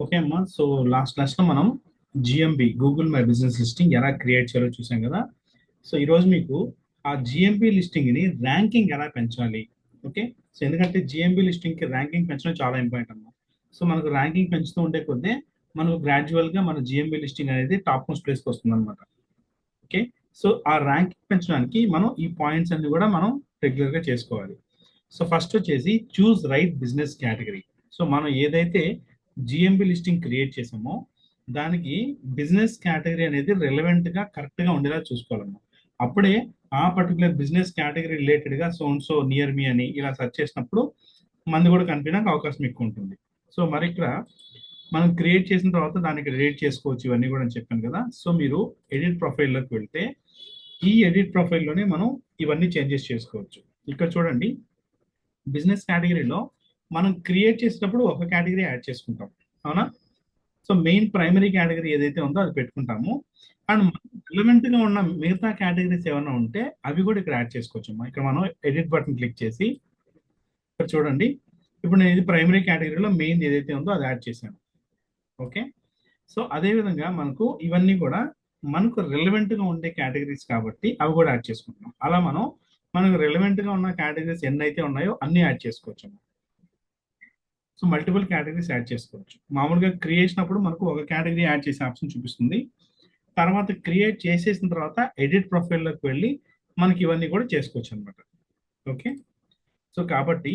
Okay అమ్మా. So last క్లాస్లో మనం GMB Google my business listing ఎలా క్రియేట్ చేయాలో చూసాం కదా. సో ఈరోజు మీకు ఆ జిఎంబి లిస్టింగ్ని ర్యాంకింగ్ ఎలా పెంచాలి. ఓకే. సో ఎందుకంటే జిఎంబి లిస్టింగ్కి ర్యాంకింగ్ పెంచడం చాలా ఇంపార్టెంట్ అమ్మా. సో మనకు ర్యాంకింగ్ పెంచుతూ ఉండే కొద్దీ మనకు గ్రాడ్యువల్గా మన జిఎంబి లిస్టింగ్ అనేది టాప్ మోస్ట్ ప్లేస్కి వస్తుంది అనమాట. ఓకే. సో ఆ ర్యాంకింగ్ పెంచడానికి మనం ఈ పాయింట్స్ అన్ని కూడా మనం రెగ్యులర్గా చేసుకోవాలి. సో ఫస్ట్ వచ్చేసి చూస్ రైట్ బిజినెస్ కేటగిరీ. సో మనం ఏదైతే జిఎంబి లిస్టింగ్ క్రియేట్ చేసామో దానికి బిజినెస్ కేటగిరీ అనేది రెలవెంట్గా కరెక్ట్గా ఉండేలా చూసుకోవాలమ్మా. అప్పుడే ఆ పర్టికులర్ బిజినెస్ కేటగిరీ రిలేటెడ్గా సో నియర్ మీ అని ఇలా సెర్చ్ చేసినప్పుడు మంది కూడా కనిపించడానికి అవకాశం ఎక్కువ ఉంటుంది. సో మరి ఇక్కడ మనం క్రియేట్ చేసిన తర్వాత దానికి రేట్ చేసుకోవచ్చు, ఇవన్నీ కూడా నేను చెప్పాను కదా. సో మీరు ఎడిట్ ప్రొఫైల్లోకి వెళ్తే ఈ ఎడిట్ ప్రొఫైల్లోనే మనం ఇవన్నీ చేంజెస్ చేసుకోవచ్చు. ఇక్కడ చూడండి, బిజినెస్ కేటగిరీలో మనం క్రియేట్ చేసినప్పుడు ఒక కేటగిరీ యాడ్ చేసుకుంటాం, అవునా. సో మెయిన్ ప్రైమరీ కేటగిరీ ఏదైతే ఉందో అది పెట్టుకుంటాము. అండ్ రిలవెంట్గా ఉన్న మిగతా కేటగిరీస్ ఏమైనా ఉంటే అవి కూడా ఇక్కడ యాడ్ చేసుకోవచ్చు. ఇక్కడ మనం ఎడిట్ బటన్ క్లిక్ చేసి ఇక్కడ చూడండి, ఇప్పుడు నేను ఇది ప్రైమరీ కేటగిరీలో మెయిన్ ఏదైతే ఉందో అది యాడ్ చేశాను. ఓకే. సో అదేవిధంగా మనకు ఇవన్నీ కూడా మనకు రిలవెంట్గా ఉండే కేటగిరీస్ కాబట్టి అవి కూడా యాడ్ చేసుకుంటున్నాం. అలా మనకు రిలవెంట్గా ఉన్న కేటగిరీస్ ఎన్ని అయితే ఉన్నాయో అన్ని యాడ్ చేసుకోవచ్చు. సో మల్టిపుల్ కేటగిరీస్ యాడ్ చేసుకోవచ్చు. మామూలుగా క్రియేషన్ అప్పుడు మనకు ఒక కేటగిరీ యాడ్ చేసే ఆప్షన్ చూపిస్తుంది. తర్వాత క్రియేట్ చేసేసిన తర్వాత ఎడిట్ ప్రొఫైల్లోకి వెళ్ళి మనకి ఇవన్నీ కూడా చేసుకోవచ్చు అనమాట. ఓకే. సో కాబట్టి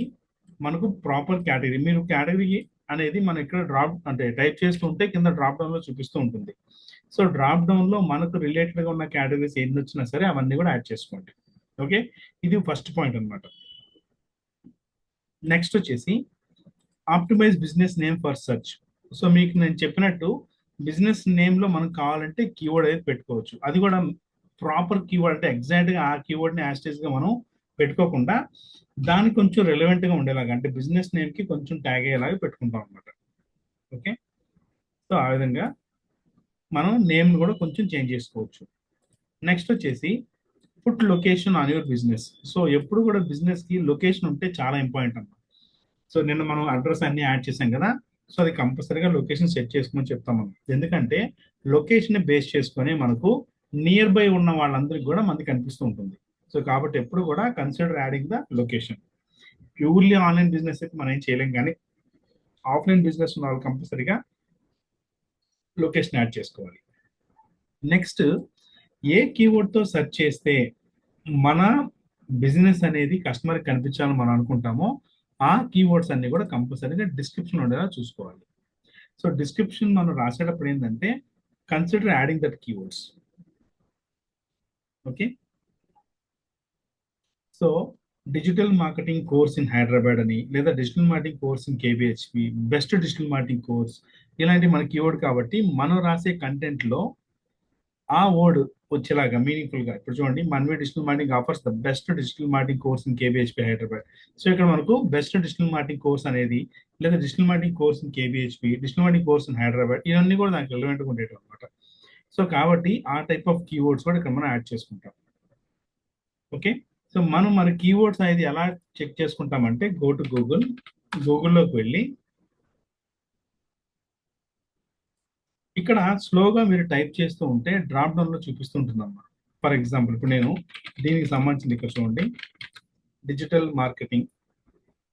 మనకు ప్రాపర్ కేటగిరీ, మీరు కేటగిరీ అనేది మనం ఇక్కడ డ్రాప్ అంటే టైప్ చేస్తూ ఉంటే కింద డ్రాప్ డౌన్లో చూపిస్తూ ఉంటుంది. సో డ్రాప్ డౌన్లో మనకు రిలేటెడ్గా ఉన్న కేటగిరీస్ ఎన్ని వచ్చినా సరే అవన్నీ కూడా యాడ్ చేసుకోండి. ఓకే. ఇది ఫస్ట్ పాయింట్ అనమాట. నెక్స్ట్ వచ్చేసి optimise business name for search. So మీకు నేను చెప్పినట్టు బిజినెస్ నేమ్లో మనకు కావాలంటే కీవర్డ్ అయితే పెట్టుకోవచ్చు. అది కూడా ప్రాపర్ కీవర్డ్, అంటే ఎగ్జాక్ట్గా ఆ కీవర్డ్ని యాస్టేజ్గా మనం పెట్టుకోకుండా దానికి కొంచెం రిలవెంట్గా ఉండేలాగా, అంటే బిజినెస్ నేమ్కి కొంచెం ట్యాగ్ అయ్యేలాగా పెట్టుకుంటాం అనమాట. ఓకే. సో ఆ విధంగా మనం నేమ్ కూడా కొంచెం చేంజ్ చేసుకోవచ్చు. నెక్స్ట్ వచ్చేసి put location on your business. So ఎప్పుడు కూడా బిజినెస్కి లొకేషన్ ఉంటే చాలా ఇంపార్టెంట్ అన్నమాట. సో నిన్న మనం అడ్రస్ అన్ని యాడ్ చేసాం కదా. సో అది కంపల్సరీగా లొకేషన్ సెట్ చేసుకోమని చెప్తాం మనం. ఎందుకంటే లొకేషన్ బేస్ చేసుకొని మనకు నియర్ బై ఉన్న వాళ్ళందరికీ కూడా మనకి కనిపిస్తూ ఉంటుంది. సో కాబట్టి ఎప్పుడు కూడా consider adding the location. Purely online business అయితే మనం ఏం చేయలేం, కానీ ఆఫ్లైన్ బిజినెస్ ఉన్న వాళ్ళు కంపల్సరీగా లొకేషన్ యాడ్ చేసుకోవాలి. నెక్స్ట్, ఏ కీవర్డ్తో సెర్చ్ చేస్తే మన బిజినెస్ అనేది కస్టమర్కి కనిపించాలని మనం అనుకుంటామో ఆ కీవర్డ్స్ అన్ని కూడా కంపల్సరీగా డిస్క్రిప్షన్ ఉండేలా చూసుకోవాలి. సో డిస్క్రిప్షన్ మనం రాసేటప్పుడు ఏంటంటే consider adding that keywords. Okay. So digital marketing course in Hyderabad అని, లేదా digital marketing course in KBHP, best digital marketing course, ఇలాంటి మన కీవర్డ్ కాబట్టి మనం రాసే కంటెంట్లో ఆ వర్డ్ వచ్చేలాగా మీనింగ్ఫుల్గా. ఇప్పుడు చూడండి, Manvi digital marketing offers the best digital marketing course in KBHP Hyderabad. So ఇక్కడ మనకు బెస్ట్ డిజిటల్ మార్కెటింగ్ కోర్స్ అనేది, లేదా digital marketing course in KBHP, digital marketing course in Hyderabad, ఇవన్నీ కూడా దానికి రిలవెంట్గా ఉండేవి అనమాట. సో కాబట్టి ఆ టైప్ ఆఫ్ కీవర్డ్స్ కూడా ఇక్కడ మనం యాడ్ చేసుకుంటాం. ఓకే. సో మనం మన కీవర్డ్స్ అనేది ఎలా చెక్ చేసుకుంటామంటే గో టు గూగుల్లోకి వెళ్ళి ఇక్కడ స్లోగా మీరు టైప్ చేస్తూ ఉంటే డ్రాప్ డౌన్లో చూపిస్తుంటుందమ్మా. ఫర్ ఎగ్జాంపుల్ ఇప్పుడు నేను దీనికి సంబంధించింది ఇక్కడ చూడండి, డిజిటల్ మార్కెటింగ్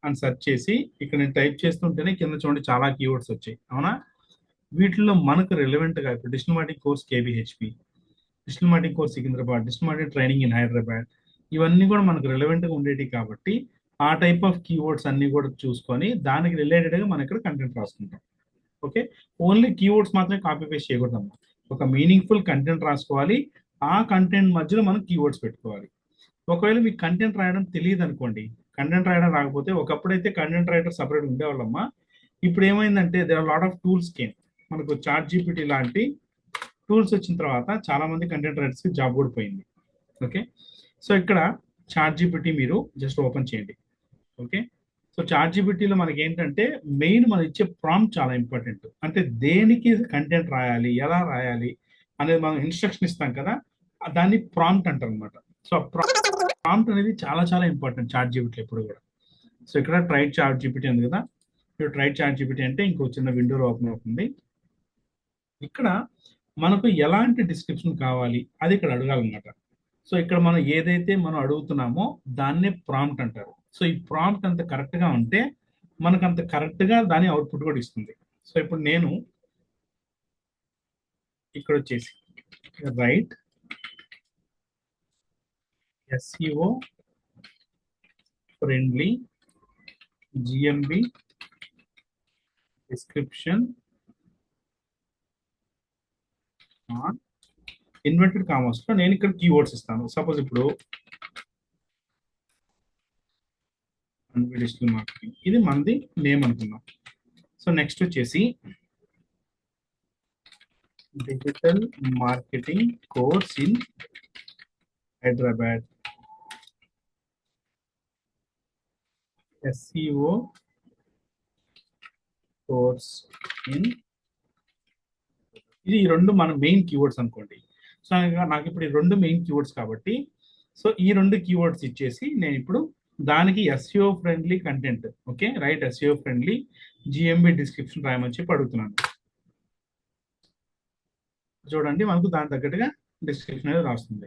అని సెర్చ్ చేసి ఇక్కడ నేను టైప్ చేస్తుంటేనే కింద చూడండి చాలా కీవర్డ్స్ వచ్చాయి, అవునా. వీటిలో మనకు రిలవెంట్గా ఇప్పుడు digital marketing course KBHP, digital marketing course Secunderabad, digital marketing training in Hyderabad, ఇవన్నీ కూడా మనకు రిలవెంట్గా ఉండేవి కాబట్టి ఆ టైప్ ఆఫ్ కీవర్డ్స్ అన్ని కూడా చూసుకొని దానికి రిలేటెడ్గా మనం ఇక్కడ కంటెంట్ రాసుకుంటాం. ఓకే. ఓన్లీ కీవర్డ్స్ మాత్రమే కాపీ పేస్ట్ చేయకూడదు. ఒక మీనింగ్ఫుల్ కంటెంట్ రాసుకోవాలి, ఆ కంటెంట్ మధ్యలో మనం కీవర్డ్స్ పెట్టుకోవాలి. ఒకవేళ మీకు కంటెంట్ రాయడం తెలియదు అనుకోండి, కంటెంట్ రాయడం రాకపోతే, ఒకప్పుడైతే కంటెంట్ రైటర్ సపరేట్ ఉండేవాళ్ళమ్మా. ఇప్పుడు ఏమైందంటే there are lot of tools came. మనకు చాట్ జీపీటీ లాంటి టూల్స్ వచ్చిన తర్వాత చాలా మంది కంటెంట్ రైటర్స్కి జాబ్ కూడా పోయింది. ఓకే. సో ఇక్కడ చాట్ జీపీటీ మీరు జస్ట్ ఓపెన్ చేయండి. ఓకే. సో చాట్ జీపీటీలో మనకి ఏంటంటే మెయిన్ మనం ఇచ్చే ప్రాంప్ట్ చాలా ఇంపార్టెంట్. అంటే దేనికి కంటెంట్ రాయాలి, ఎలా రాయాలి అనేది మనం ఇన్స్ట్రక్షన్ ఇస్తాం కదా, దాన్ని ప్రాంప్ట్ అంటారు అనమాట. సో ప్రాంప్ట్ అనేది చాలా చాలా ఇంపార్టెంట్ చాట్ జీపీటీ ఎప్పుడు కూడా. సో ఇక్కడ ట్రై చాట్ జీపీటీ ఉంది కదా, మీరు ట్రై చాట్ జీపీటీ అంటే ఇంకో చిన్న విండోలో ఓపెన్ అవుతుంది. ఇక్కడ మనకు ఎలాంటి డిస్క్రిప్షన్ కావాలి అది ఇక్కడ అడగాలన్నమాట. సో ఇక్కడ మనం ఏదైతే మనం అడుగుతున్నామో దాన్నే ప్రాంప్ట్ అంటారు. సో ఈ ప్రాంప్ట్ అంత కరెక్ట్ గా ఉంటే మనకు అంత కరెక్ట్ గా దాని అవుట్పుట్ కూడా ఇస్తుంది. సో ఇప్పుడు నేను ఇక్కడ వచ్చేసి right SEO friendly GMB description on inverted commas లో నేను ఇక్కడ కీవర్డ్స్ ఇస్తాను. సపోజ్ ఇప్పుడు డిజిటల్ మార్కెటింగ్ ఇది మనది నేమ్ అనుకుందాం. సో నెక్స్ట్ వచ్చేసి digital marketing course in Hyderabad SEO course in ఇది ఈ రెండు మన మెయిన్ కీవర్డ్స్ అనుకోండి. సో నాకు ఇప్పుడు ఈ రెండు మెయిన్ కీవర్డ్స్ కాబట్టి సో ఈ రెండు కీవర్డ్స్ ఇచ్చేసి నేను ఇప్పుడు దానికి SEO friendly content okay right SEO friendly GMB description రాయమని చెప్పి అడుగుతున్నాను. చూడండి మనకు దాని తగ్గట్టుగా డిస్క్రిప్షన్ అనేది రాస్తుంది.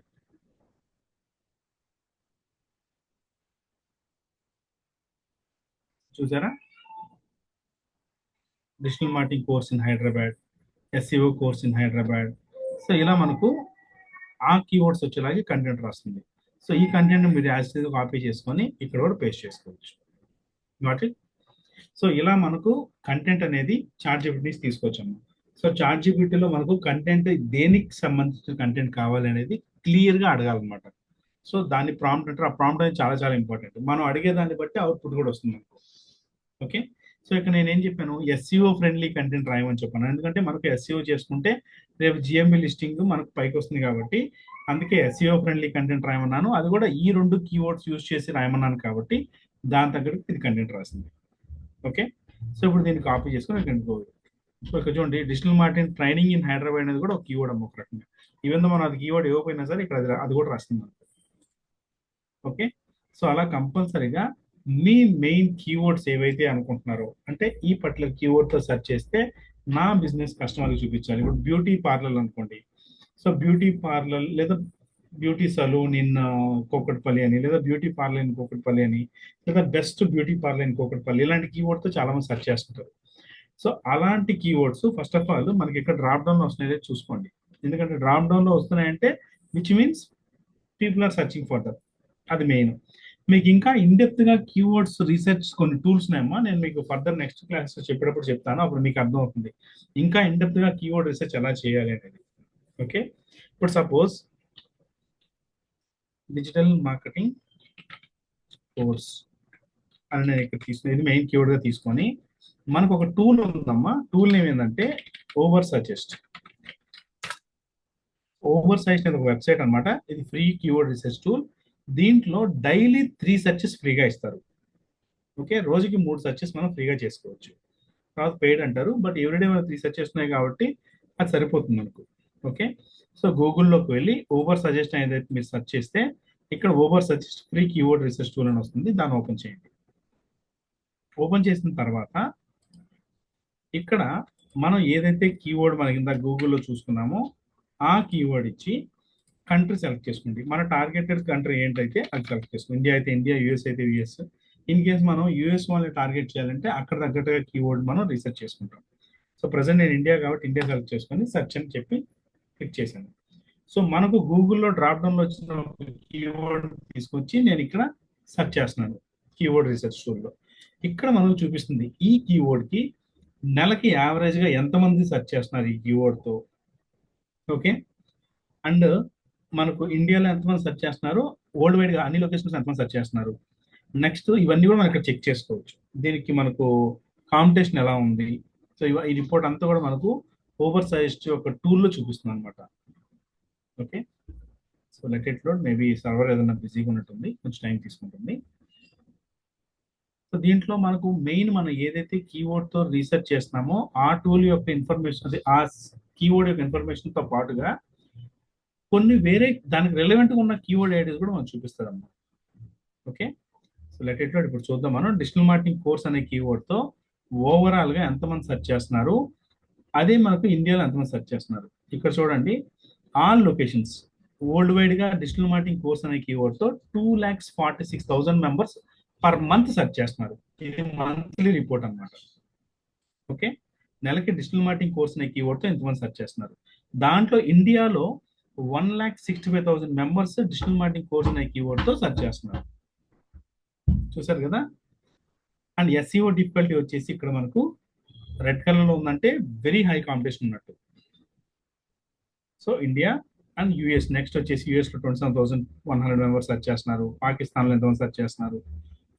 చూసారా, digital marketing course in Hyderabad, SEO course in Hyderabad. So ఇలా మనకు ఆ కీవర్డ్స్ వచ్చేలాగే కంటెంట్ రాస్తుంది. సో ఈ కంటెంట్ మీరు యాజ్ కాపీ చేసుకొని ఇక్కడ కూడా పేస్ట్ చేసుకోవచ్చు. Not it. సో ఇలా మనకు కంటెంట్ అనేది చాట్ జీపీటీ నుంచి తీసుకొచ్చాము. సో చాట్ జీపీటీలో మనకు కంటెంట్ దేనికి సంబంధించిన కంటెంట్ కావాలి అనేది క్లియర్గా అడగాలన్నమాట. సో దాన్ని ప్రాంప్ట్ అంటారు. ఆ ప్రాంప్ట్ అనేది చాలా చాలా ఇంపార్టెంట్. మనం అడిగే దాన్ని బట్టి అవుట్పుట్ కూడా వస్తుంది మనకు. ఓకే, సో ఇక్కడ నేను ఏం చెప్పాను, ఎస్ఈఓ ఫ్రెండ్లీ కంటెంట్ రాయమని చెప్పాను. ఎందుకంటే మనకు ఎస్ఈఓ చేసుకుంటే రేపు జిఎంబి లిస్టింగ్ మనకు పైకి వస్తుంది కాబట్టి అందుకే ఎస్ఈఓ ఫ్రెండ్లీ కంటెంట్ రాయమన్నాను. అది కూడా ఈ రెండు కీవర్డ్స్ యూజ్ చేసి రాయమన్నాను కాబట్టి దాని తగ్గట్టు ఇది కంటెంట్ రాసింది. ఓకే, సో ఇప్పుడు దీన్ని కాపీ చేసుకుని ఇక్కడ సో ఇక్కడ చూడండి digital marketing training in Hyderabad అనేది కూడా ఒక కీవర్డ్ అమ్మ ఒక రకంగా. ఈవెన్ మనం అది కీవర్డ్ ఇవ్వకపోయినా సరే ఇక్కడ అది కూడా రాస్తుంది. ఓకే, సో అలా కంపల్సరీగా మీ మెయిన్ కీవర్డ్స్ ఏవైతే అనుకుంటున్నారో అంటే ఈ పర్టికులర్ కీవర్డ్తో సెర్చ్ చేస్తే నా బిజినెస్ కస్టమర్కి చూపించాలి. ఇప్పుడు బ్యూటీ పార్లర్ అనుకోండి, సో బ్యూటీ పార్లర్ లేదా బ్యూటీ సలూన్ ఇన్ కూకట్పల్లి అని, లేదా బ్యూటీ పార్లర్ ఇన్ కూకట్పల్లి అని, లేదా best beauty parlour in Kukatpally, ఇలాంటి కీవర్డ్తో చాలా మంది సెర్చ్ చేస్తుంటారు. సో అలాంటి కీవర్డ్స్ ఫస్ట్ ఆఫ్ ఆల్ మనకి ఇక్కడ డ్రాప్ డౌన్ వస్తున్నాయో చూసుకోండి. ఎందుకంటే డ్రాప్ డౌన్ లో వస్తున్నాయంటే which means people are searching for that. అది మెయిన్. మీకు ఇంకా ఇన్డెప్త్ గా కీవర్డ్స్ రీసెర్చ్ కొన్ని టూల్స్ ఉన్నాయమ్మా, నేను మీకు ఫర్దర్ నెక్స్ట్ క్లాస్ చెప్పేటప్పుడు చెప్తాను, అప్పుడు మీకు అర్థం అవుతుంది ఇంకా ఇన్డెప్త్ గా కీవర్డ్ రీసెర్చ్ ఎలా చేయాలి అనేది. ఓకే, ఇప్పుడు సపోజ్ డిజిటల్ మార్కెటింగ్ కోర్స్ అని నేను ఇక్కడ తీసుకుని ఇది మెయిన్ కీవర్డ్ గా తీసుకొని మనకు ఒక టూల్ ఉందమ్మా. టూల్ నేమ్ ఏంటంటే ఓవర్ సజెస్ట్. ఓవర్ సజెస్ట్ అనేది ఒక వెబ్సైట్ అనమాట. ఇది ఫ్రీ కీవర్డ్ రీసెర్చ్ టూల్. దీంట్లో డైలీ 3 సెర్చెస్ ఫ్రీగా ఇస్తారు. ఓకే, రోజుకి 3 సెర్చెస్ మనం ఫ్రీగా చేసుకోవచ్చు. తర్వాత పెయిడ్ అంటారు, బట్ ఎవ్రీడే మనం 3 సెర్చెస్ ఉన్నాయి కాబట్టి అది సరిపోతుంది మనకు. ఓకే, సో గూగుల్లోకి వెళ్ళి ఓవర్ సజెస్ట్ అనేది మీరు సెర్చ్ చేస్తే ఇక్కడ over suggest free keyword research tool అని వస్తుంది. దాన్ని ఓపెన్ చేయండి. ఓపెన్ చేసిన తర్వాత ఇక్కడ మనం ఏదైతే కీవర్డ్ మనకి ఇంత గూగుల్లో చూసుకున్నామో ఆ కీవర్డ్ ఇచ్చి కంట్రీ సెలెక్ట్ చేసుకోండి. మన టార్గెటెడ్ కంట్రీ ఏంటైతే అది సెలెక్ట్ చేసుకోండి. ఇండియా అయితే ఇండియా, యూఎస్ అయితే యూఎస్. ఇన్ కేస్ మనం యూఎస్ వాళ్ళని టార్గెట్ చేయాలంటే అక్కడ తగ్గట్టుగా కీవర్డ్ మనం రీసెర్చ్ చేసుకుంటాం. సో ప్రజెంట్ నేను ఇండియా కాబట్టి ఇండియా సెలెక్ట్ చేసుకొని సెర్చ్ అని చెప్పి క్లిక్ చేశాను. సో మనకు గూగుల్లో డ్రాప్ డౌన్లో వచ్చిన కీవర్డ్ తీసుకొచ్చి నేను ఇక్కడ సెర్చ్ చేస్తున్నాను కీవర్డ్ రీసెర్చ్ టూల్లో. ఇక్కడ మనకు చూపిస్తుంది ఈ కీవర్డ్కి నెలకి యావరేజ్గా ఎంతమంది సెర్చ్ చేస్తున్నారు ఈ కీవర్డ్తో. ఓకే, అండ్ మనకు ఇండియాలో ఎంతమంది సెర్చ్ చేస్తున్నారు, వరల్డ్ వైడ్గా అన్ని లొకేషన్స్ ఎంతమంది సెర్చ్ చేస్తున్నారు. నెక్స్ట్ ఇవన్నీ కూడా మనం ఇక్కడ చెక్ చేసుకోవచ్చు. దీనికి మనకు కాంపిటీషన్ ఎలా ఉంది. సో ఈ రిపోర్ట్ అంతా కూడా మనకు ఓవర్ సజెస్ట్ ఒక టూల్లో చూపిస్తుంది అనమాట. Okay, so let it load. Maybe server ఏదైనా బిజీగా ఉన్నట్టుంది, కొంచెం టైం తీసుకుంటుంది. సో దీంట్లో మనకు మెయిన్ మనం ఏదైతే కీవర్డ్తో రీసెర్చ్ చేస్తున్నామో ఆ టూల్ యొక్క ఇన్ఫర్మేషన్, అది ఆ కీవర్డ్ యొక్క ఇన్ఫర్మేషన్తో పాటుగా కొన్ని వేరే దానికి రిలవెంట్గా ఉన్న కీవర్డ్ ఐడీస్ కూడా మనం చూపిస్తారమ్మా. Okay, so let it load. ఇప్పుడు చూద్దాం మనం డిజిటల్ మార్కెటింగ్ కోర్స్ అనే కీవర్డ్తో ఓవరాల్ గా ఎంతమంది సెర్చ్ చేస్తున్నారు, అదే మనకు ఇండియాలో ఎంతమంది సెర్చ్ చేస్తున్నారు. ఇక్కడ చూడండి, ఆల్ లొకేషన్స్ వరల్డ్ వైడ్ గా డిజిటల్ మార్కెటింగ్ కోర్స్ అనే కీవర్డ్ తో 2,46,000 మెంబర్స్ పర్ మంత్ సెర్చ్ చేస్తున్నారు. ఇది మంత్లీ రిపోర్ట్ అన్నమాట. ఓకే, నెలకి డిజిటల్ మార్కెటింగ్ కోర్స్ అనే కీవర్డ్ తో ఎంతమంది సెర్చ్ చేస్తున్నారు. దాంట్లో ఇండియాలో 1,65,000 మెంబర్స్ డిజిటల్ మార్కెటింగ్ కోర్స్ అనే కీవర్డ్ తో సెర్చ్ చేస్తున్నారు. చూసారు కదా. అండ్ ఎస్ఈఓ డిఫికల్టీ వచ్చేసి ఇక్కడ మనకు రెడ్ కలర్ లో ఉందంటే వెరీ హై కాంపిటీషన్ ఉన్నట్టు. So India and US, next వచ్చేసి యూఎస్ లో 27,100 మెంబర్స్ సెర్చ్ చేస్తున్నారు. పాకిస్తాన్ లో ఎంతమంది సెర్చ్ చేస్తున్నారు,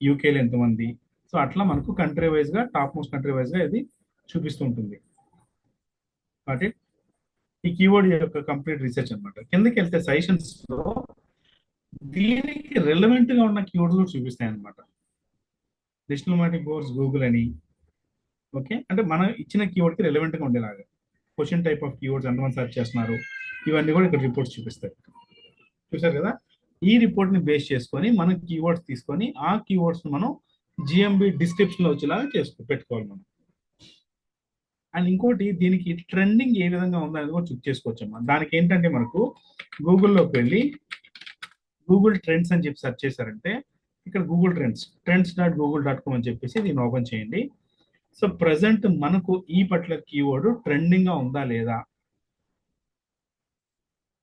యూకేలో ఎంతమంది. సో అట్లా మనకు కంట్రీ వైజ్ గా, టాప్ మోస్ట్ కంట్రీ వైజ్ గా ఇది చూపిస్తూ ఉంటుంది. కాబట్టి ఈ కీవర్డ్ యొక్క కంప్లీట్ రీసెర్చ్ అనమాట. కిందకి వెళ్తే సజెషన్స్ లో దీనికి రెలవెంట్ గా ఉన్న కీవర్డ్స్ కూడా చూపిస్తాయి అనమాట. డిజిటల్ మార్కెటింగ్ కోర్స్ గూగుల్ అని. ఓకే, అంటే మనం ఇచ్చిన కీవర్డ్ కి రెలవెంట్ గా ఉండేలాగా క్వశ్చన్ టైప్ ఆఫ్ కీవర్డ్స్ ఎంతమంది సెర్చ్ చేస్తున్నారు, ఇవన్నీ కూడా ఇక్కడ రిపోర్ట్స్ చూపిస్తాయి. చూసారు కదా. ఈ రిపోర్ట్ ని బేస్ చేసుకొని మనం కీవర్డ్స్ తీసుకొని ఆ కీవర్డ్స్ మనం జిఎంబి డిస్క్రిప్షన్ లో వచ్చేలాగా పెట్టుకోవాలి మనం. అండ్ ఇంకోటి, దీనికి ట్రెండింగ్ ఏ విధంగా ఉందో అనేది కూడా చెక్ చేసుకోవచ్చు అమ్మా. దానికి ఏంటంటే మనకు గూగుల్లోకి వెళ్ళి గూగుల్ ట్రెండ్స్ అని చెప్పి సెర్చ్ చేశారంటే ఇక్కడ గూగుల్ trends.google.com అని చెప్పేసి దీన్ని ఓపెన్ చేయండి. సో ప్రజెంట్ మనకు ఈ పర్టికులర్ కీవర్డ్ ట్రెండింగ్ గా ఉందా లేదా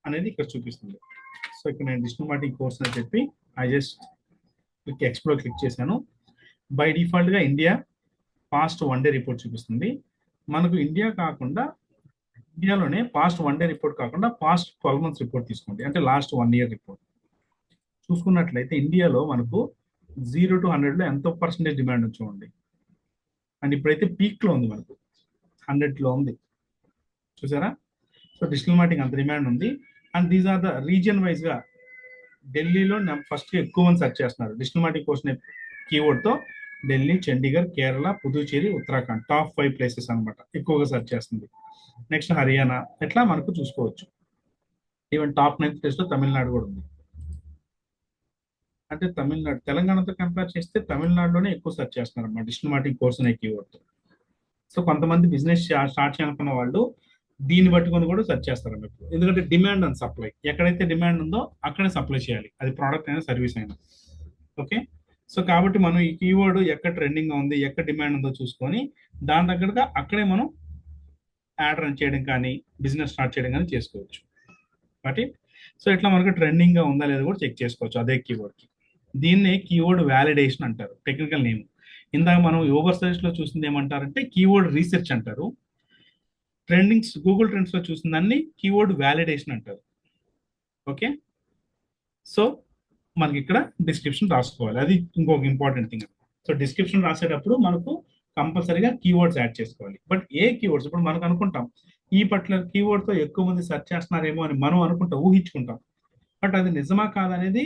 అనేది ఇక్కడ చూపిస్తుంది. సో ఇక్కడ నేను డిజిటల్ మార్కెటింగ్ కోర్స్ అని చెప్పి ఐ జస్ట్ ఎక్స్ప్లోర్ క్లిక్ చేశాను. బై డిఫాల్ట్ గా ఇండియా పాస్ట్ 1 డే రిపోర్ట్ చూపిస్తుంది. మనకు ఇండియాలోనే పాస్ట్ 1 డే రిపోర్ట్ కాకుండా పాస్ట్ 12 months రిపోర్ట్ తీసుకోండి, అంటే లాస్ట్ 1 year రిపోర్ట్ చూసుకున్నట్లయితే ఇండియాలో మనకు 0 to 100 లో ఎంతో పర్సెంటేజ్ డిమాండ్ చూడండి. అండ్ ఇప్పుడైతే పీక్ లో ఉంది, మనకు 100 లో ఉంది. చూసారా. సో డిజిటల్ మార్కెటింగ్ అంత డిమాండ్ ఉంది. And these are the region wise గా ఢిల్లీలో ఫస్ట్ ఎక్కువ మంది సెర్చ్ చేస్తున్నారు డిజిటల్ మార్కెటింగ్ కోర్స్ కీవర్డ్ తో. ఢిల్లీ, చండీగఢ్, కేరళ, పుదుచ్చేరి, ఉత్తరాఖండ్ టాప్ 5 ప్లేసెస్ అనమాట ఎక్కువగా సెర్చ్ చేస్తుంది. నెక్స్ట్ హర్యానా, ఎట్లా మనకు చూసుకోవచ్చు. ఈవెన్ టాప్ 9 ప్లేస్ లో తమిళనాడు కూడా ఉంది. అంటే తెలంగాణతో కంపేర్ చేస్తే తమిళనాడులోనే ఎక్కువ సెర్చ్ చేస్తున్నారు అన్నమాట డిజిటల్ మార్కెటింగ్ కోర్స్ అనే కీవర్డ్. సో కొంతమంది బిజినెస్ స్టార్ట్ చేయాలనుకున్న వాళ్ళు దీన్ని పట్టుకొని కూడా సెర్చ్ చేస్తారు అన్నట్టు. ఎందుకంటే డిమాండ్ అండ్ సప్లై, ఎక్కడైతే డిమాండ్ ఉందో అక్కడే సప్లై చేయాలి, అది ప్రోడక్ట్ అయినా సర్వీస్ అయినా. ఓకే, సో కాబట్టి మనం ఈ కీవర్డ్ ఎక్కడ ట్రెండింగ్ గా ఉంది, ఎక్కడ డిమాండ్ ఉందో చూసుకొని దాని దగ్గరగా అక్కడే మనం యాడ్ రన్ చేయడం కానీ బిజినెస్ స్టార్ట్ చేయడం కానీ చేసుకోవచ్చు. కాబట్టి సో ఇట్లా మనకు ట్రెండింగ్ గా ఉందా లేదా కూడా చెక్ చేసుకోవచ్చు అదే కీవర్డ్ కి. దీన్నే కీవర్డ్ వ్యాలిడేషన్ అంటారు, టెక్నికల్ నేమ్. ఇందాక మనం ఓవర్ సర్చ్ లో చూసింది ఏమంటారంటే కీవర్డ్ రీసెర్చ్ అంటారు. గూగుల్ ట్రెండ్స్ లో చూసిన దాన్ని కీవర్డ్ వ్యాలిడేషన్ అంటారు. ఓకే, సో మనకి ఇక్కడ డిస్క్రిప్షన్ రాసుకోవాలి, అది ఇంకొక ఇంపార్టెంట్ థింగ్. సో డిస్క్రిప్షన్ రాసేటప్పుడు మనకు కంపల్సరీగా కీవర్డ్స్ యాడ్ చేసుకోవాలి. బట్ ఏ కీవర్డ్స్, ఇప్పుడు మనకు అనుకుంటాం ఈ పర్టికులర్ కీవర్డ్ తో ఎక్కువ మంది సెర్చ్ చేస్తున్నారేమో అని మనం అనుకుంటాం, ఊహించుకుంటాం. బట్ అది నిజమా కాదనేది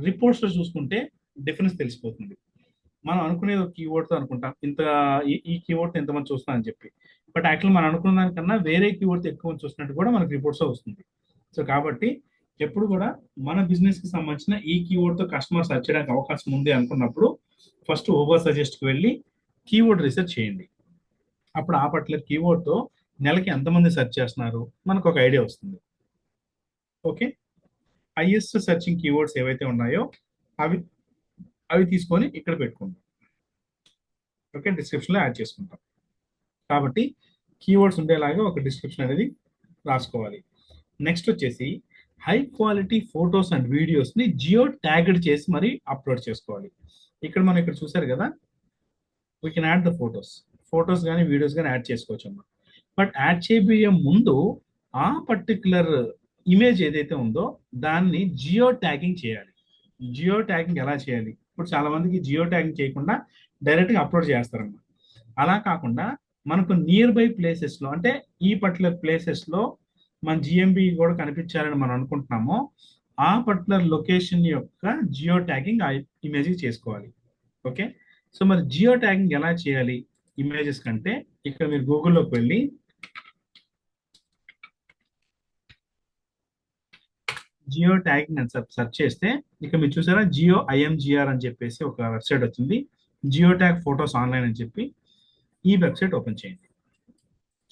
రిపోర్ట్స్ లో చూసుకుంటే డిఫరెన్స్ తెలిసిపోతుంది. మనం అనుకునేది ఒక కీవర్డ్ తో అనుకుంటాం, ఈ కీవర్డ్ తో ఎంతమంది చూస్తామని చెప్పి. బట్ యాక్చువల్ మనం అనుకున్న దానికన్నా వేరే కీవర్డ్ తో ఎక్కువ మంది చూస్తున్నట్టు కూడా మనకు రిపోర్ట్స్ వస్తుంది. సో కాబట్టి ఎప్పుడు కూడా మన బిజినెస్ కి సంబంధించిన ఈ కీవర్డ్ తో కస్టమర్ సెర్చ్ చేయడానికి అవకాశం ఉంది అనుకున్నప్పుడు ఫస్ట్ ఓవర్ సజెస్ట్ కి వెళ్ళి కీవర్డ్ రీసెర్చ్ చేయండి. అప్పుడు ఆ పర్టికులర్ కీవర్డ్ తో నెలకి ఎంతమంది సెర్చ్ చేస్తున్నారు మనకు ఒక ఐడియా వస్తుంది. ఓకే, హైయెస్ట్ సెర్చింగ్ కీవర్డ్స్ ఏవైతే ఉన్నాయో అవి తీసుకొని ఇక్కడ పెట్టుకుంటాం. ఓకే, డిస్క్రిప్షన్ లో యాడ్ చేసుకుంటాం. కాబట్టి కీవర్డ్స్ ఉండేలాగా ఒక డిస్క్రిప్షన్ అనేది రాసుకోవాలి. నెక్స్ట్ వచ్చేసి high quality photos and videos ని జియో ట్యాగ్డ్ చేసి మరి అప్లోడ్ చేసుకోవాలి. ఇక్కడ మనం ఇక్కడ చూసారు కదా, we can add the photos కానీ వీడియోస్ కానీ యాడ్ చేసుకోవచ్చు అమ్మా. బట్ యాడ్ చేయబోయే ముందు ఆ పర్టికులర్ ఇమేజ్ ఏదైతే ఉందో దాన్ని జియో ట్యాగింగ్ చేయాలి. జియో ట్యాగింగ్ ఎలా చేయాలి, ఇప్పుడు చాలా మందికి జియో ట్యాగింగ్ చేయకుండా డైరెక్ట్ గా అప్లోడ్ చేస్తారమ్మా. అలా కాకుండా మనకు నియర్ బై ప్లేసెస్ లో, అంటే ఈ పర్టికులర్ ప్లేసెస్ లో మన జిఎంబి కూడా కనిపించాలని మనం అనుకుంటున్నామో ఆ పర్టికులర్ లొకేషన్ యొక్క జియో ట్యాగింగ్ ఆ ఇమేజ్ చేసుకోవాలి. ఓకే, సో మరి జియో ట్యాగింగ్ ఎలా చేయాలి ఇమేజెస్ కంటే, ఇక్కడ మీరు గూగుల్లోకి వెళ్ళి జియో ట్యాగింగ్ అని సెర్చ్ చేస్తే ఇక్కడ మీరు చూసారా జియో IMGR అని చెప్పేసి ఒక వెబ్సైట్ వచ్చింది, జియో ట్యాగ్ ఫొటోస్ ఆన్లైన్ అని చెప్పి. ఈ వెబ్సైట్ ఓపెన్ చేయండి.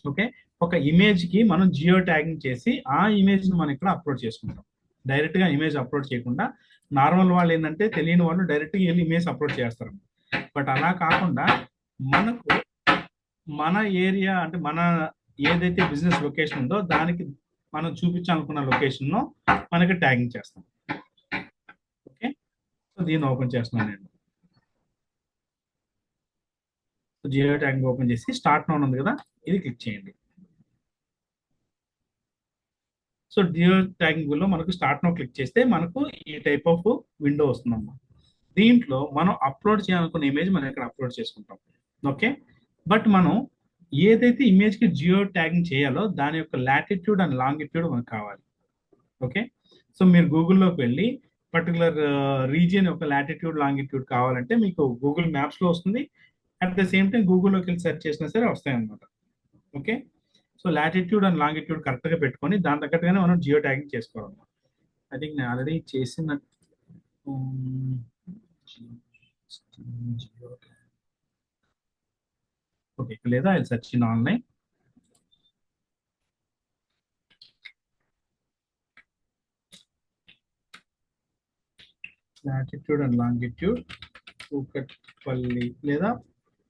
ఓకే, ఒక ఇమేజ్ కి మనం జియో ట్యాగింగ్ చేసి ఆ ఇమేజ్ ని మనం ఇక్కడ అప్లోడ్ చేసుకుంటాం. డైరెక్ట్ గా ఇమేజ్ అప్లోడ్ చేయకుండా నార్మల్ వాళ్ళు ఏంటంటే తెలియని వాళ్ళు డైరెక్ట్ గా వెళ్ళి ఇమేజ్ అప్లోడ్ చేస్తారు. బట్ అలా కాకుండా మనకు మన ఏరియా అంటే మన ఏదైతే బిజినెస్ లొకేషన్ ఉందో దానికి మనం చూపించాలనుకున్న లొకేషన్ లో మనకి ట్యాగింగ్ చేస్తాం. ఓకే, సో దీన్ని ఓపెన్ చేస్తున్నాను నేను. జియో ట్యాగింగ్ ఓపెన్ చేసి స్టార్ట్ నౌ ఉంది కదా, ఇది క్లిక్ చేయండి. సో జియో ట్యాగింగ్ లో మనకు స్టార్ట్ నౌ క్లిక్ చేస్తే మనకు ఈ టైప్ ఆఫ్ విండో వస్తుందమ్మా. దీంట్లో మనం అప్లోడ్ చేయాలనుకున్న ఇమేజ్ మనం ఇక్కడ అప్లోడ్ చేసుకుంటాం. ఓకే, బట్ మనం ఏదైతే ఇమేజ్ కి జియో ట్యాగింగ్ చేయాలో దాని యొక్క లాటిట్యూడ్ అండ్ లాంగిట్యూడ్ మనకు కావాలి. ఓకే, సో మీరు గూగుల్లోకి వెళ్ళి పర్టికులర్ రీజియన్ యొక్క లాటిట్యూడ్ లాంగిట్యూడ్ కావాలంటే మీకు గూగుల్ మ్యాప్స్ లో వస్తుంది. అట్ ద సేమ్ టైం గూగుల్లోకి వెళ్ళి సెర్చ్ చేసినా సరే వస్తాయి అనమాట. Okay, so latitude and longitude correct గా పెట్టుకొని దాని తగ్గట్టుగానే మనం జియో ట్యాగింగ్ చేసుకోవాలి. ఐ థింక్ నేను ఆల్రెడీ చేసిన ఓకే, లేదా I search in online. Latitude and longitude Kukatpally లేదా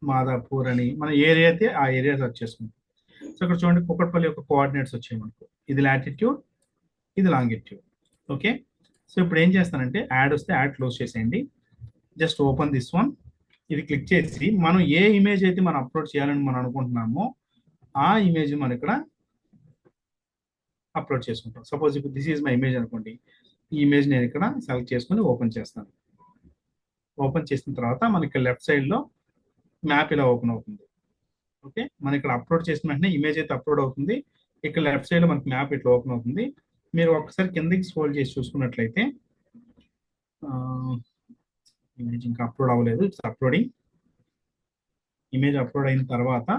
మాదాపూర్ అని మన ఏరియా అయితే ఆ ఏరియా సెర్చ్ చేసుకుంటాం. సో ఇక్కడ చూడండి కూకట్పల్లి యొక్క కోఆర్డినేట్స్ వచ్చాయి మనకు. ఇది లాటిట్యూడ్, ఇది లాంగిట్యూడ్. ఓకే, సో ఇప్పుడు ఏం చేస్తానంటే యాడ్ వస్తే యాడ్ క్లోజ్ చేసేయండి. Just open this one. ఇది క్లిక్ చేసి మనం ఏ ఇమేజ్ అయితే మనం అప్లోడ్ చేయాలని మనం అనుకుంటున్నామో ఆ ఇమేజ్ మనం ఇక్కడ అప్లోడ్ చేసుకుంటాం. సపోజ్ ఇప్పుడు దిస్ ఈజ్ మై ఇమేజ్ అనుకోండి. ఈ ఇమేజ్ నేను ఇక్కడ సెలెక్ట్ చేసుకుని ఓపెన్ చేస్తాను. ఓపెన్ చేసిన తర్వాత మనకి లెఫ్ట్ సైడ్ లో మ్యాప్ ఇలా ఓపెన్ అవుతుంది. ఓకే, మనం ఇక్కడ అప్లోడ్ చేసిన వెంటనే ఇమేజ్ అయితే అప్లోడ్ అవుతుంది. ఇక్కడ లెఫ్ట్ సైడ్ లో మనకి మ్యాప్ ఇట్లా ఓపెన్ అవుతుంది. మీరు ఒక్కసారి కిందకి స్క్రోల్ చేసి చూసుకున్నట్లయితే ఇమేజ్ ఇంకా అప్లోడ్ అవ్వలేదు. It's uploading. ఇమేజ్ అప్లోడ్ అయిన తర్వాత